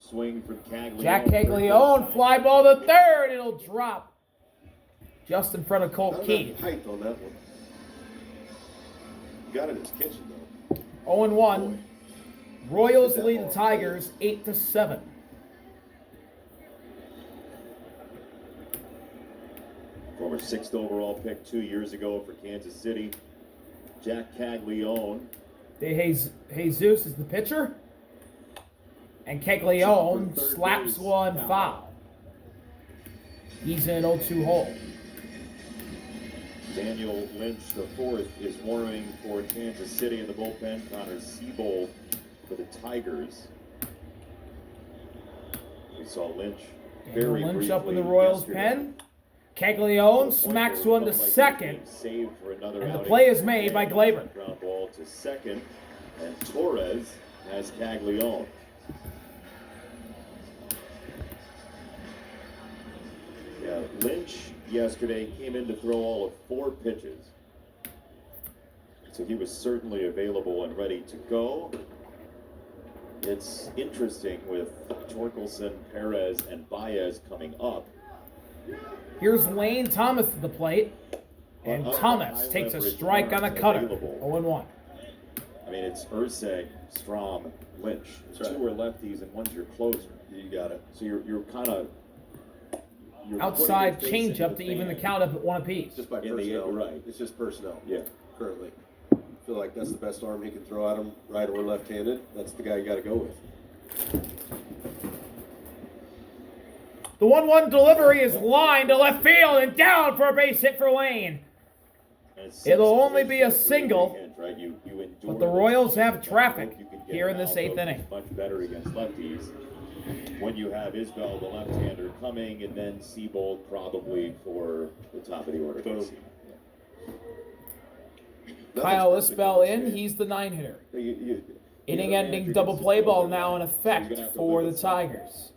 Swing from Caglione. Jack Caglione, fly ball to third. It'll drop just in front of Colt Keith. Height on that one. Got it in his kitchen though. 0-1. Royals lead the Tigers 8-7. Former 6th overall pick 2 years ago for Kansas City, Jack Caglione. De Jesus is the pitcher. And Caglione slaps one foul. He's in 0-2 hole. Daniel Lynch IV is warming for Kansas City in the bullpen. Connor Siebold for the Tigers. We saw Lynch very Lynch up in the briefly Royals' yesterday. pen. Caglione smacks one to second. Saved for another And the outing. play is made by Glaber. Ground ball to second. And Torres has Caglione. Yeah, Lynch yesterday came in to throw all of 4 pitches. So he was certainly available and ready to go. It's interesting with Torkelson, Perez, and Baez coming up. Here's Lane Thomas to the plate. And Thomas takes a strike on a cutter. 0-1. I mean, it's Urseg, Strom, Lynch. Right. 2 are lefties and 1's your closer. You got it. So you're kind of Outside changeup to even the count up at 1 apiece. Just by In the personnel. end, right. It's just personnel. Yeah. Currently. I feel like that's the best arm he can throw at him, right or left-handed. That's the guy you got to go with. The 1-1 delivery is lined to left field and down for a base hit for Lane. It'll only be a single, right? You but the Royals have traffic here in this 8th inning. Much better against lefties. When you have Isbell, the left-hander, coming, and then Siebold probably for the top of the order. Boom. Kyle Isbell in, he's the 9-hitter. Inning-ending double play ball now in effect for the Tigers.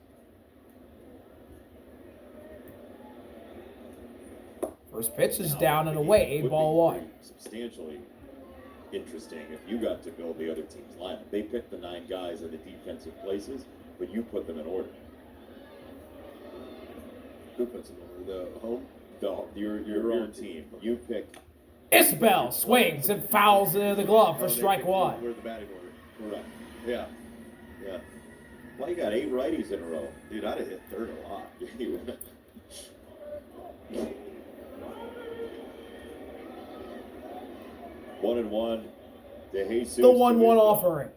First pitch is down and away, ball 1. Substantially interesting if you got to build the other team's lineup. They picked the 9 guys in the defensive places, but you put them in order. Who puts him over? The home? Your own team. You pick. Isbell swings and fouls into the glove for strike 1. Where's the batting order? Correct. Yeah. Yeah. Well, you got 8 righties in a row. Dude, I'd have hit third a lot. 1-1. De Jesus. The 1-1 offering.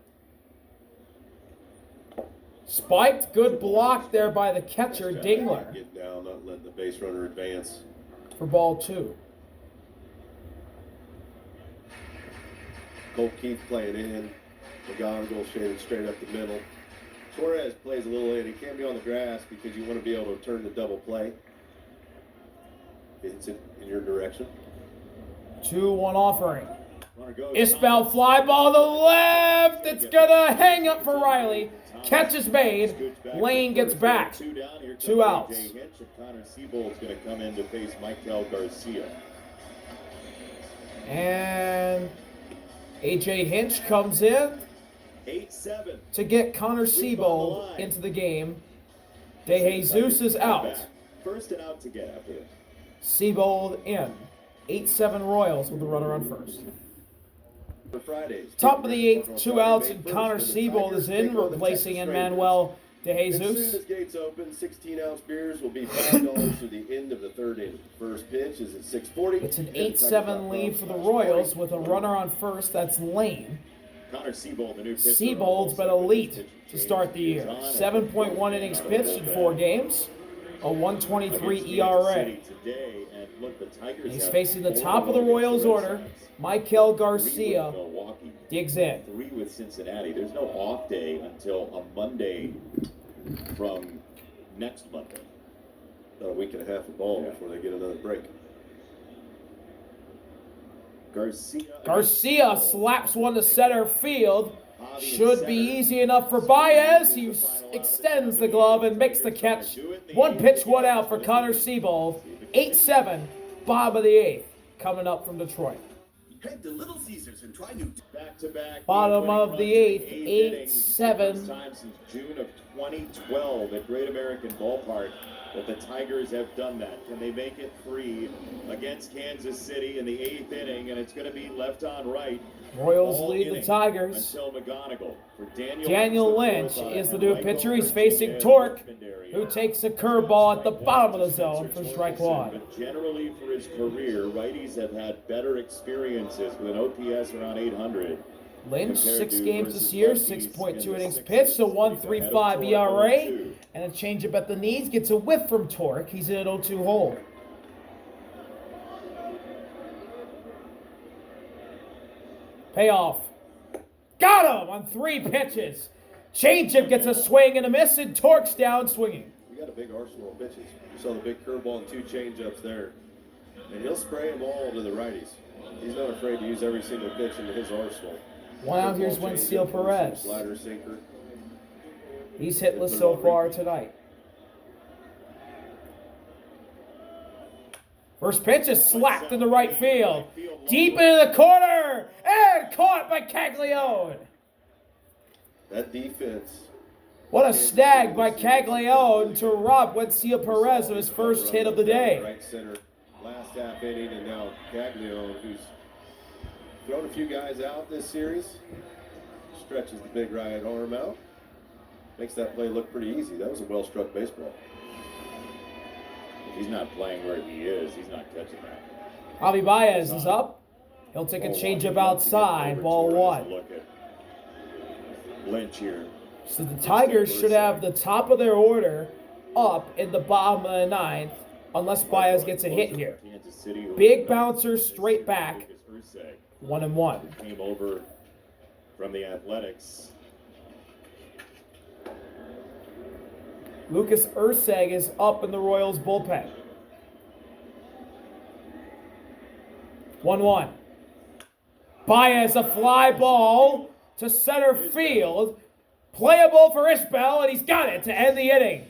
Spiked, good block there by the catcher, Dingler, Get down, not letting the base runner advance. for ball 2. Colt Keith playing in. McGonigal shaded straight up the middle. Torres plays a little in. He can't be on the grass because you want to be able to turn the double play. It's in your direction. 2-1 offering. Runner goes. Isbell fly ball to left. It's gonna hang up for Riley. Catch is made. Lane gets back. 2 down. Here 2 comes outs. A.J. Hinch, and Connor Siebold's going to come in to face Michael Garcia. And A.J. Hinch comes in 8-7. to get Connor Siebold into the game. De Jesus is out. First and out to get after this. Siebold in. 8-7 Royals with the runner on first. For Fridays. Top of the 8th, 2 outs, and Connor Siebold is in, replacing Emmanuel De As soon Jesus. as gates open, 16-ounce beers will be $5 through the end of the 3rd inning. First pitch is at 6:40. It's an 8-7 lead for the Royals with a runner on first. That's Lane. Connor Siebold, the new pitcher. Siebold's been elite to start the year. 7.1 innings pitched in 4 games, a 1.23 ERA. Today, and look, the Tigers He's have facing the 4 top of the against Royals Red order. Sox. Michael 3 with Garcia Milwaukee, digs in. 3 with Cincinnati. There's no off day until a Monday from next Monday. About a week and a half of ball Yeah. before they get another break. Garcia slaps one to center field. Should be easy enough for Baez. He extends the glove and makes the catch. 1 pitch, 1 out for Connor Siebold. 8-7, bottom of the 8th, coming up from Detroit. Head to Little Caesars and try new. Back-to-back. Bottom of the eighth, inning. 8-7. First time since June of 2012 at Great American Ballpark that the Tigers have done that. Can they make it 3 against Kansas City in the 8th inning? And it's going to be left on right. Royals all lead the inning Tigers. Until McGonigal. For Daniel Lynch is the new pitcher. He's facing Torque, who takes a curveball at the bottom of the zone for strike one. But generally for his career, righties have had better experiences with an OPS around 800. Lynch, 6 games this year, 6.2 innings pitched, a 1.35 ERA, and a changeup at the knees. Gets a whiff from Torque. He's in an 0-2 hole. Payoff. Got him on 3 pitches. Changeup gets a swing and a miss, and Torque's down swinging. We got a big arsenal of pitches. You saw the big curveball and 2 changeups there. And he'll spray them all to the righties. He's not afraid to use every single pitch into his arsenal. One out, here's Wencio Perez. Slider, sinker. He's hitless so far tonight. First pitch is slapped in the right field. Deep into the corner. And caught by Caglione. That defense. What a snag by Caglione to rob Wencio Perez of his first hit of the day. Right center. Last half inning, and now Caglione, who's thrown a few guys out this series, stretches the big right arm out. Makes that play look pretty easy. That was a well-struck baseball. If he's not playing where he is, he's not catching that. Javi Baez is up. He'll take a changeup outside, ball 1. Look at Lynch here. So the Tigers should have the top of their order up in the bottom of the 9th, unless Baez gets a hit here. Big bouncer straight back. 1-1. Came over from the Athletics. Lucas Urseg is up in the Royals bullpen. 1-1. Baez, a fly ball to center field. Playable for Ishbel, and he's got it to end the inning.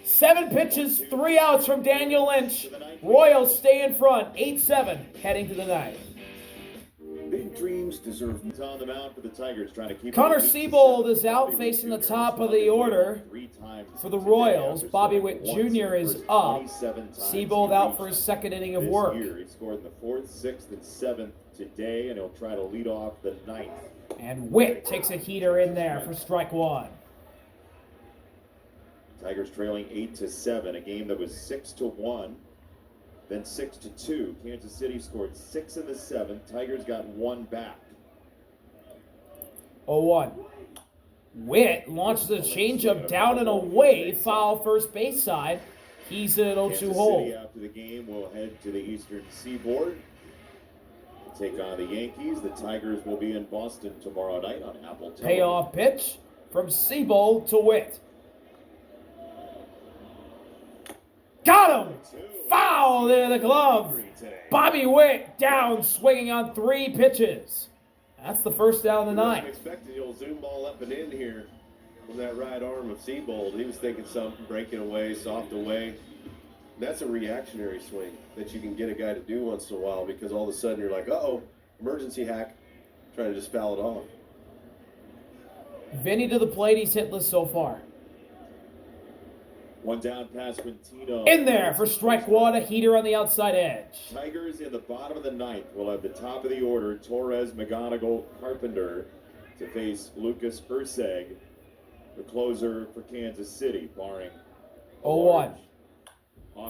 7 pitches, 3 outs from Daniel Lynch. Royals stay in front, 8-7, heading to the 9th. Big dreams deserve. On the mound for the Tigers, trying to keep. Connor Seabold is out facing the top of the order for the Royals. Bobby Witt Jr. is up. Seabold out for his 2nd inning of work. He scored in the 4th, 6th, and 7th today, and he'll try to lead off the 9th. And Witt takes a heater in there for strike 1. Tigers trailing 8-7, a game that was 6-1, then 6-2. Kansas City scored 6 in the 7th. Tigers got 1 back. 0-1. Witt launches a changeup down and away, foul first base side. He's in an 0-2 hole. City after the game will head to the Eastern Seaboard. Take on the Yankees. The Tigers will be in Boston tomorrow night on Apple television. Payoff pitch from Seabold to Witt. Got him! Foul into the glove. Bobby Witt down swinging on 3 pitches. That's the first down of the 9th. Expecting you'll zoom ball up and in here from that right arm of Seabold. He was thinking something, breaking away, soft away. That's a reactionary swing that you can get a guy to do once in a while, because all of a sudden you're like, uh-oh, emergency hack, trying to just foul it off. Vinny to the plate. He's hitless so far. 1 down pass, Quintino. In there for strike 1, a heater on the outside edge. Tigers in the bottom of the 9th will have the top of the order, Torres, McGonigal, Carpenter, to face Lucas Urseg, the closer for Kansas City, barring 0-1.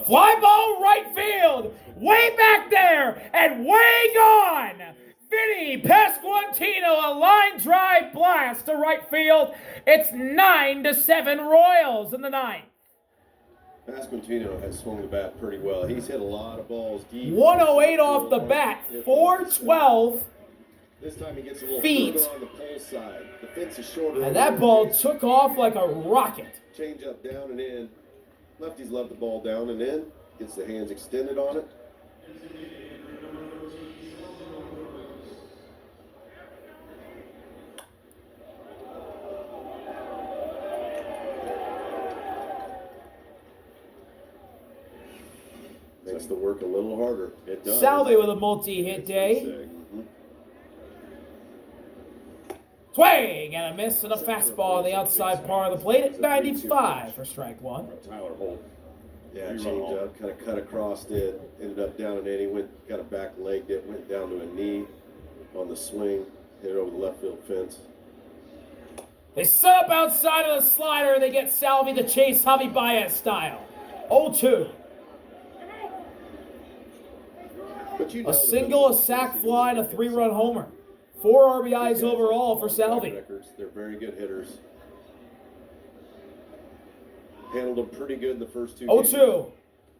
Fly ball right field, way back there, and way gone. Vinny Pasquantino, a line drive blast to right field. It's 9-7 Royals in the 9th. Pasquantino has swung the bat pretty well. He's hit a lot of balls deep. 108 off the bat, 412. This time he gets a little feet. further on the pole side. The fence is shorter. And that ball took off like a rocket. Change up down and in. Lefties love the ball down and in. Gets the hands extended on it. Makes the work a little harder. It does. Salve with a multi-hit day. Swing and a miss and a fastball on the outside part of the plate at 95 for strike one. Tyler Holt. Yeah, change up, kind of cut across it, ended up down an inning, went kind of back legged it, went down to a knee on the swing, hit it over the left field fence. They set up outside of the slider and they get Salvi to chase Javi Baez style. 0-2. But you know A single, a sac fly, and a 3-run homer. 4 RBIs overall for Salvi. They're very good hitters. Handled them pretty good in the first 2 games. 0-2.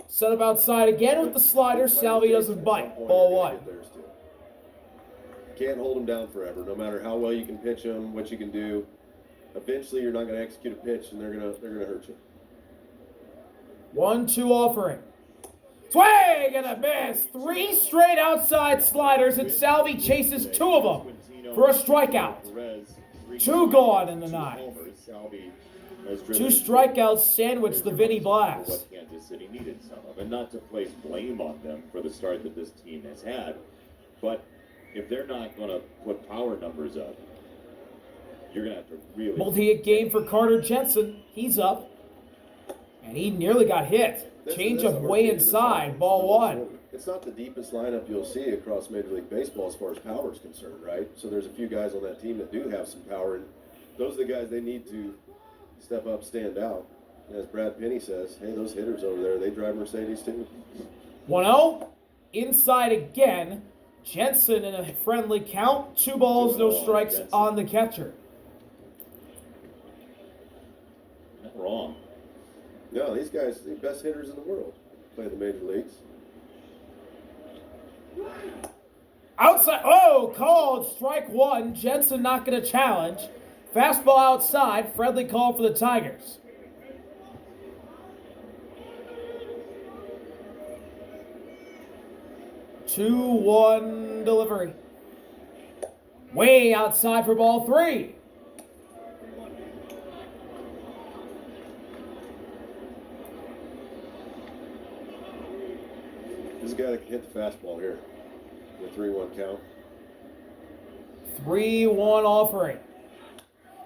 Set up outside again with the slider. Salvi doesn't bite. Ball one. Can't hold them down forever, no matter how well you can pitch them, what you can do. Eventually, you're not going to execute a pitch, and they're gonna hurt you. 1-2 offering. Swing and a miss. 3 straight outside sliders, and Salvi chases 2 of them for a strikeout. 2 gone in the 9th. 2 strikeouts sandwich the Vinny Blast. What Kansas City needed some of, and not to place blame on them for the start that this team has had, but if they're not going to put power numbers up, you're going to have to really... Multi-hit game for Carter Jensen. He's up. And he nearly got hit. Change up way inside. Ball one. It's not the deepest lineup you'll see across Major League Baseball as far as power is concerned, right? So there's a few guys on that team that do have some power, and those are the guys they need to step up, stand out. And as Brad Penny says, hey, those hitters over there, they drive Mercedes too. 1-0. Inside again. Jensen in a friendly count. 2 balls, no strikes on the catcher. Not wrong. No, these guys, the best hitters in the world, play the major leagues. Outside. Oh, called. Strike 1. Jensen not going to challenge. Fastball outside. Friendly call for the Tigers. Two, 1 delivery. Way outside for ball 3. This is a guy that can hit the fastball here. The 3-1 count. 3-1 offering.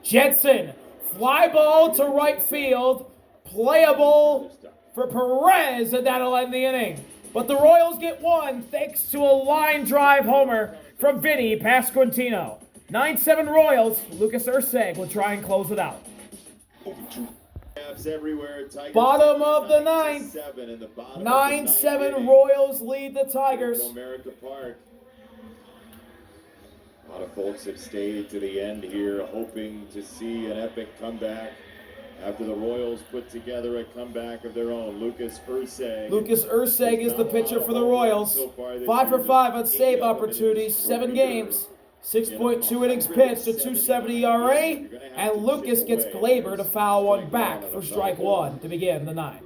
Jensen, fly ball to right field. Playable for Perez, and that'll end the inning. But the Royals get 1 thanks to a line drive homer from Vinny Pasquantino. 9-7 Royals. Lucas Urseg will try and close it out. Bottom of the 9th. 9-7 Royals lead the Tigers. America Park. A lot of folks have stayed to the end here, hoping to see an epic comeback after the Royals put together a comeback of their own. Lucas Urseg is the pitcher for the Royals. 5 for 5 on save opportunities, 7 games. 6.2 innings pitched, a 2.70 ERA, and Lucas gets Glaber to foul one back for strike 1 to begin the 9th.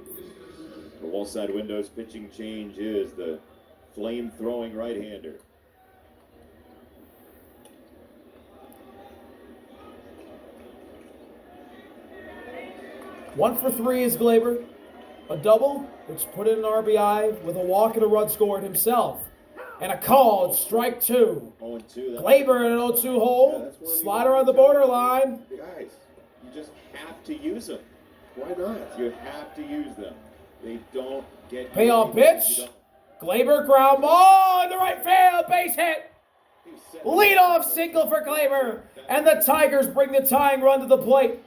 The Wallside Windows pitching change is the flame-throwing right-hander. One for 3 is Glaber. A double, which put in an RBI with a walk and a run scored himself. And a called strike 2. Glaber in an 0-2 hole. Slider on the borderline. Guys, you just have to use them. Why not? You have to use them. They don't get... Payoff pitch. Glaber ground ball in the right field. Base hit. Leadoff single for Glaber. And the Tigers bring the tying run to the plate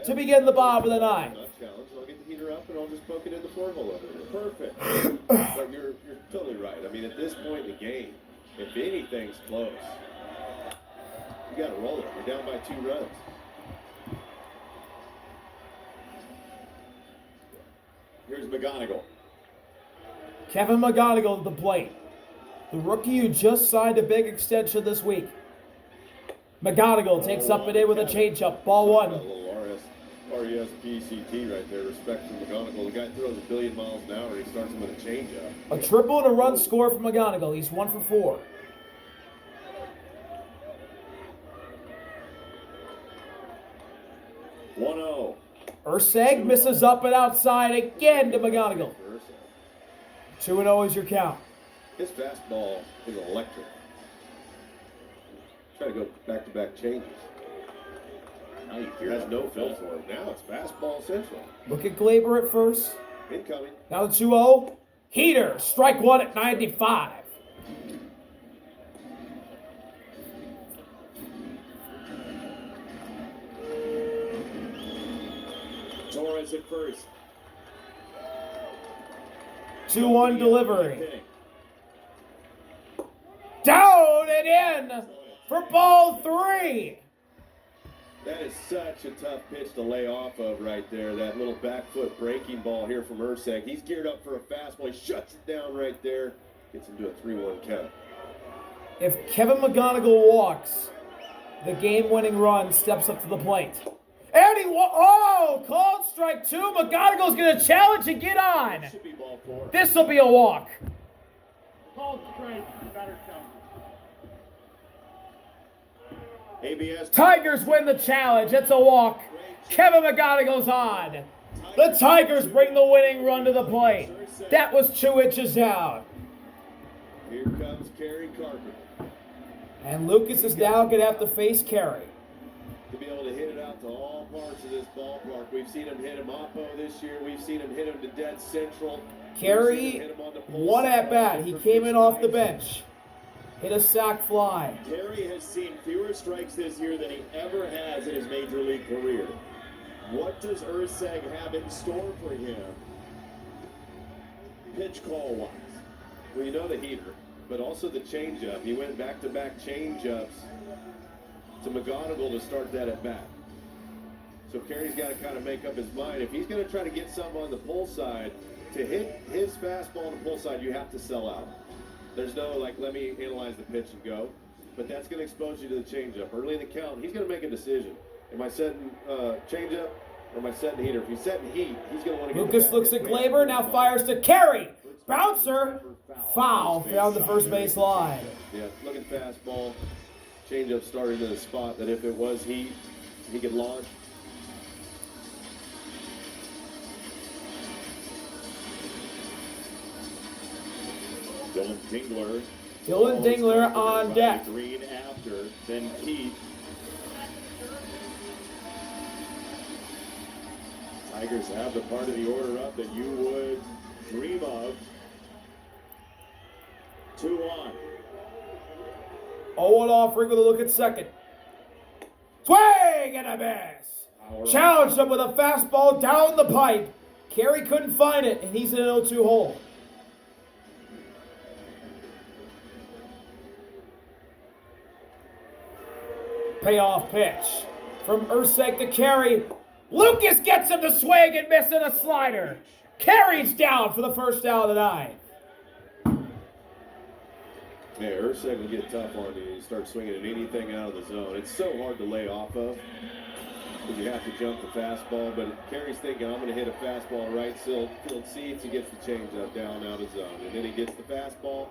to begin the bottom of the 9th. I'll get the heater up and I'll just poke it in the 4-hole over there. Perfect. But you're totally right. I mean, at this point in the game, if anything's close, you got to roll it. You're down by 2 runs. Here's McGonigal. Kevin McGonigal at the plate. The rookie who just signed a big extension this week. McGonigal takes up and in with a changeup. Ball 1. A little R-E-S-P-C-T right there. Respect for McGonigal. The guy throws 1 billion miles an hour and he starts him with a changeup. A triple and a run score for McGonigal. He's 1 for 4. Urseg misses up and outside again to McGonigal. 2-0 is your count. His fastball is electric. Try to go back-to-back changes. night here. Has no feel for him. Now it's fastball central. Look at Glaber at first. Incoming. Now the 2-0. Heater, strike one at 95. Torres at first. 2-1 delivery. Down and in for ball 3. That is such a tough pitch to lay off of right there. That little back foot breaking ball here from Ursek. He's geared up for a fastball. He shuts it down right there. Gets him to a 3-1 count. If Kevin McGonigal walks, the game-winning run steps up to the plate. And he called strike 2. McGonigal's going to challenge and get on. Should be ball 4. This will be a walk. Called strike, better count. ABS. Tigers win the challenge. It's a walk. Kevin McGonigal's on. The Tigers bring the winning run to the plate. That was 2 inches down. Here comes Kerry Carpenter. And Lucas is now going to have to face Kerry. To be able to hit it out to all parts of this ballpark. We've seen him hit him oppo this year. We've seen him hit him to dead central. Kerry, one at bat. He came in off the bench. Hit a sac fly. Kerry has seen fewer strikes this year than he ever has in his major league career. What does Urseg have in store for him, pitch call-wise? Well, you know the heater, but also the changeup. He went back-to-back changeups to McGonigal to start that at bat. So Kerry's got to kind of make up his mind. If he's going to try to get something on the pull side, to hit his fastball on the pull side, you have to sell out. There's no, like, let me analyze the pitch and go. But that's going to expose you to the changeup. Early in the count, he's going to make a decision. Am I setting changeup or am I setting heater? If he's setting heat, he's going to want to get Lucas looks at Glaber, now fires to Kerry. Bouncer, foul down the first base line. Yeah, looking fastball. Changeup started in a spot that if it was heat, he could launch. Dylan Dingler on deck. Green after, then Keith. Tigers have the part of the order up that you would dream of. 2 on. Owen offering with a look at second. Swing and a miss. Challenged him with a fastball down the pipe. Kerry couldn't find it, and he's in an 0-2 hole. Payoff pitch from Urseg to Kerry. Lucas gets him to swing and miss in a slider. Kerry's down for the first out of the 9th. Yeah, Urseg will get tough on you. You start swinging at anything out of the zone. It's so hard to lay off of because you have to jump the fastball. But Kerry's thinking, I'm going to hit a fastball right field seats. He gets the changeup down out of zone. And then he gets the fastball,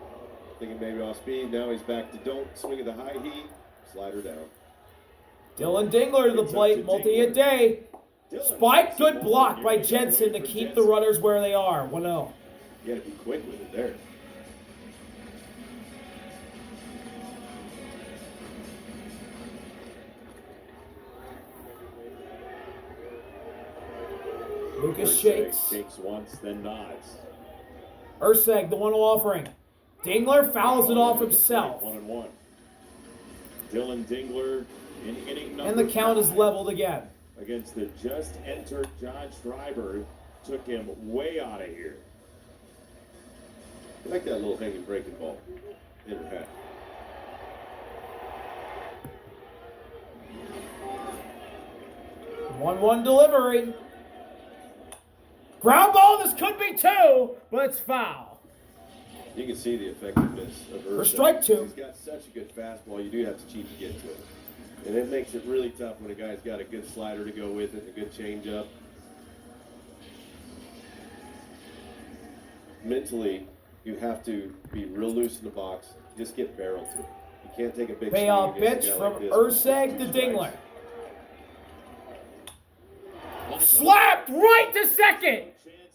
thinking maybe off speed. Now he's back to don't swing at the high heat. Slider down. Dylan Dingler to the plate, multi-hit day. Spike, good block by Jensen to keep the runners where they are. 1-0. You got to be quick with it there. Lucas shakes. Shakes once, then nods. Urseg, the 1-0 offering. Dingler fouls it off himself. 1-1. Dylan Dingler in inning number And the count is 5 leveled again. against the just entered John Schreiber. Took him way out of here. I like that little hanging breaking ball. Never had. One delivery. Ground ball, this could be 2, but it's foul. You can see the effectiveness of Urseg. For strike 2. He's got such a good fastball, you do have to cheat to get to it. And it makes it really tough when a guy's got a good slider to go with it, a good changeup. Mentally, you have to be real loose in the box. Just get barrel to it. You can't take a big Payoff swing against pitch a guy from like this. Urseg to 2 Dingler. strikes. Slapped right to second.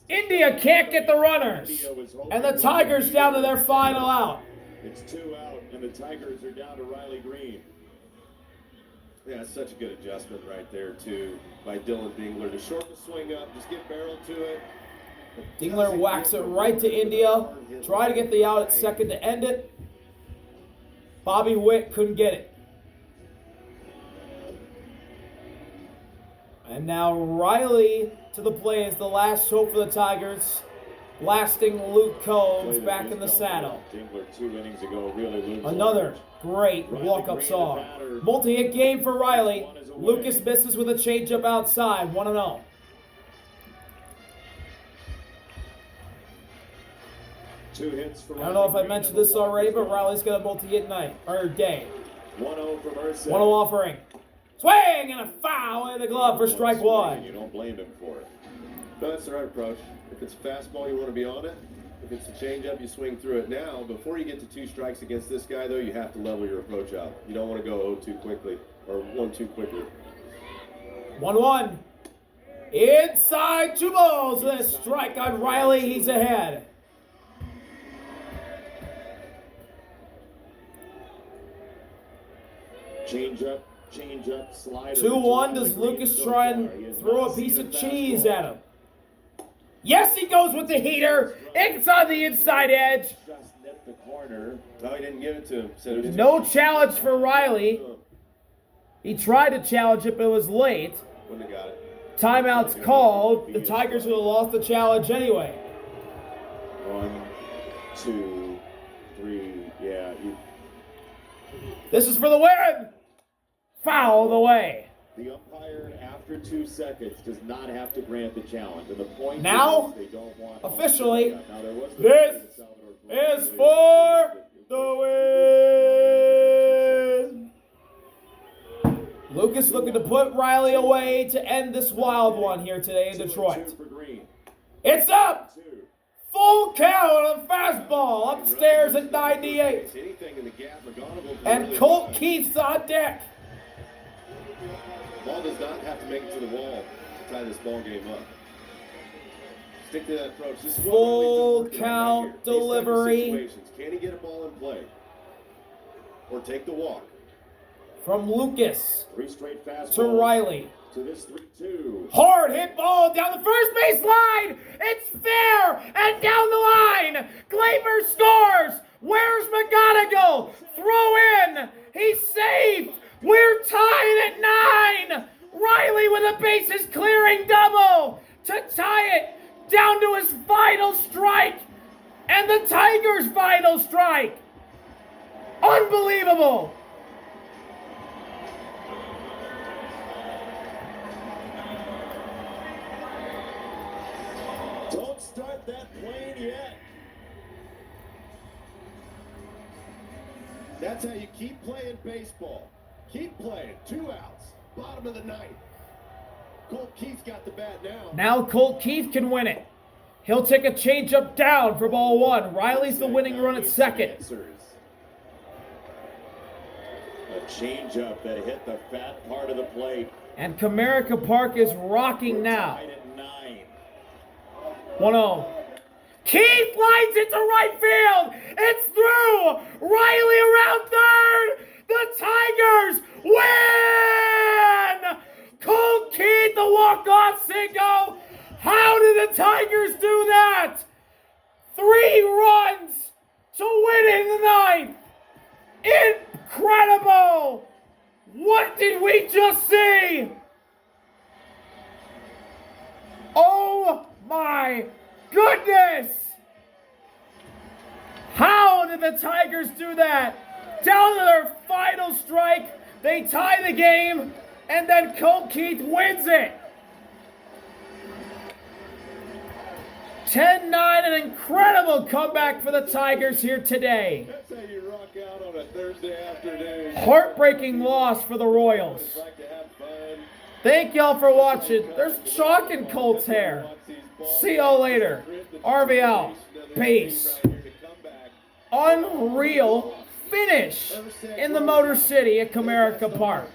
India can't get the runners. And the Tigers down to their final out. It's 2 out, and the Tigers are down to Riley Green. Yeah, it's such a good adjustment right there, too, by Dylan Dingler to shorten the swing up, just get barrel to it. Dingler whacks it right to India. Try to get the out at second to end it. Bobby Witt couldn't get it. And now Riley to the plate is the last hope for the Tigers. Blasting Luke Combs back in the saddle. Dingler 2 innings ago really looms Another large. great walk-up song. Multi-hit game for Riley. Lucas misses with a changeup outside. 1-0. Two hits for I don't know if I mentioned this already, but Riley's got a multi-hit night or day. 1-0 from Ursa. 1-0 offering. Swing and a foul in the glove for strike one. You don't blame him for it. No, that's the right approach. If it's a fastball, you want to be on it. If it's a changeup, you swing through it now. Before you get to 2 strikes against this guy, though, you have to level your approach out. You don't want to go 0-2 quickly or 1-2 quickly. 1-1. Inside 2 balls with a strike on Riley. He's ahead. Change up, slider. 2-1. Does Lucas try and throw a piece of cheese at him? Yes, he goes with the heater. It's on the inside edge. Just nipped the corner. No, he didn't give it to him. Said it was No challenge for Riley. He tried to challenge it, but it was late. Wouldn't have got it. Timeout's called. The Tigers would have lost the challenge anyway. 1, 2, 3. Yeah. This is for the win. Foul the way. The umpire, after 2 seconds, does not have to grant the challenge. And the point Now, is they don't want officially, now, there was the this Salvador is for the win. Lucas looking to put Riley away to end this wild one here today in Detroit. 2 for Green. It's up. 2. Full count on a fastball upstairs at 98. Anything in the gap, McGonigal can And really Colt hit. Keith's on deck. Ball does not have to make it to the wall to tie this ball game up. Stick to that approach. This is what Full Riley's been working on count right here. These type of delivery. situations. Can he get a ball in play? Or take the walk? From Lucas 3 straight fastballs to Riley. to this 3-2. Hard hit ball down the first base line. It's fair and down the line. Glaber scores. Where's McGonigal? Throw in. He's safe. We're tied at 9. Riley with a bases clearing double to tie it down to his final strike. And the Tigers' final strike. Unbelievable. Don't start that plane yet. That's how you keep playing baseball. Keep playing. 2 outs. Bottom of the 9th. Colt Keith got the bat now. Now Colt Keith can win it. He'll take a changeup down for ball 1. Riley's the winning run at second. A changeup that hit the fat part of the plate. And Comerica Park is rocking now. Tied at 9. 1-0. Keith lines it to right field. It's through. Riley around third. The Tigers win. Colt Keith, the walk-off single. How did the Tigers do that? 3 runs to win in the 9th. Incredible. What did we just see? Oh my goodness! How did the Tigers do that? Down to their final strike, they tie the game, and then Colt Keith wins it. 10-9, an incredible comeback for the Tigers here today. That's how you rock out on a Thursday afternoon. Heartbreaking loss for the Royals. It's like to have fun. Thank y'all for watching. There's chalk in Colt's hair. See y'all later. RVL. Peace. Unreal finish in the Motor City at Comerica Park.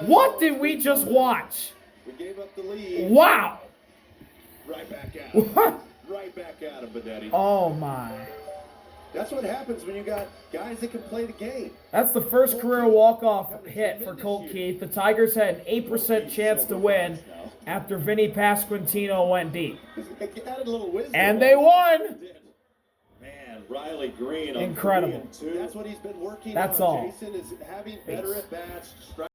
What did we just watch? We gave up the lead. Wow. Right back at him. Right back at him, Benetti. Oh my. That's what happens when you got guys that can play the game. That's the first career walk-off hit for Colt Keith. The Tigers had an 8% chance to win after Vinny Pasquantino went deep. Added a little wisdom. And they won! Man, Riley Green on Incredible. 3-2. That's what he's been working That's on, all. Jason, is having better at-bats,